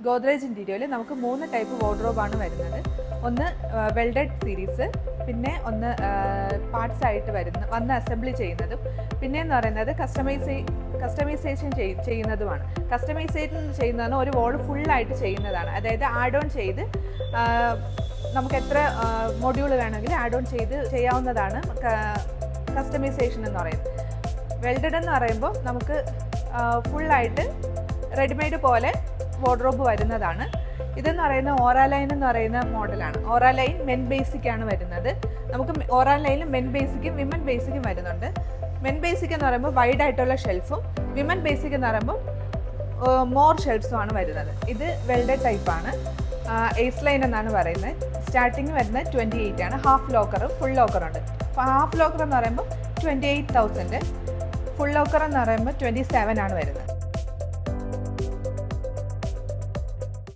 ഗോദ്രേജ് ഇൻറ്റീരിയറിൽ നമുക്ക് 3 ടൈപ്പ് വാർഡ്രോബാണ് വരുന്നത്. ഒന്ന് വെൽഡഡ് സീരീസ്, പിന്നെ ഒന്ന് പാർട്സ് ആയിട്ട് വന്ന് അസംബ്ലി ചെയ്യുന്നതും, പിന്നെ എന്ന് പറയുന്നത് കസ്റ്റമൈസേഷൻ ചെയ്യുന്നതുമാണ്. കസ്റ്റമൈസേഷൻ ചെയ്യുന്നതാണ് ഒരു വാർഡ് ഫുള്ളായിട്ട് ചെയ്യുന്നതാണ്. അതായത് ആഡ് ഓൺ ചെയ്ത് നമുക്ക് എത്ര മൊഡ്യൂൾ വേണമെങ്കിലും ആഡ് ഓൺ ചെയ്യാവുന്നതാണ് കസ്റ്റമൈസേഷൻ എന്ന് പറയുന്നത്. വെൽഡഡ് എന്ന് പറയുമ്പോൾ നമുക്ക് ഫുള്ളായിട്ട് റെഡിമെയ്ഡ് പോലെ വാർഡ്രോബ് വരുന്നതാണ്. ഇതെന്ന് പറയുന്ന ഓറാലൈൻ എന്ന് പറയുന്ന മോഡലാണ്. ഓറാലൈൻ മെൻ ബേസിക് ആണ് വരുന്നത്. നമുക്ക് ഓറാലൈനിൽ മെൻ ബേസിക്കും വിമൻ ബേസിക്കും വരുന്നുണ്ട്. മെൻ ബേസിക് എന്ന് പറയുമ്പോൾ വൈഡ് ആയിട്ടുള്ള ഷെൽഫും, വിമൻ ബേസിക് എന്ന് പറയുമ്പോൾ മോർ ഷെൽഫ്സും ആണ് വരുന്നത്. ഇത് വെൽഡഡ് ടൈപ്പാണ്. എയ്സ് ലൈൻ എന്നാണ് പറയുന്നത്. സ്റ്റാർട്ടിങ് വരുന്നത് 28 ആണ്. ഹാഫ് ലോക്കറും ഫുൾ ലോക്കറുണ്ട്. ഹാഫ് ലോക്കർ എന്ന് പറയുമ്പോൾ 28,000, ഫുൾ ലോക്കർ എന്ന് പറയുമ്പോൾ 27 ആണ് വരുന്നത്.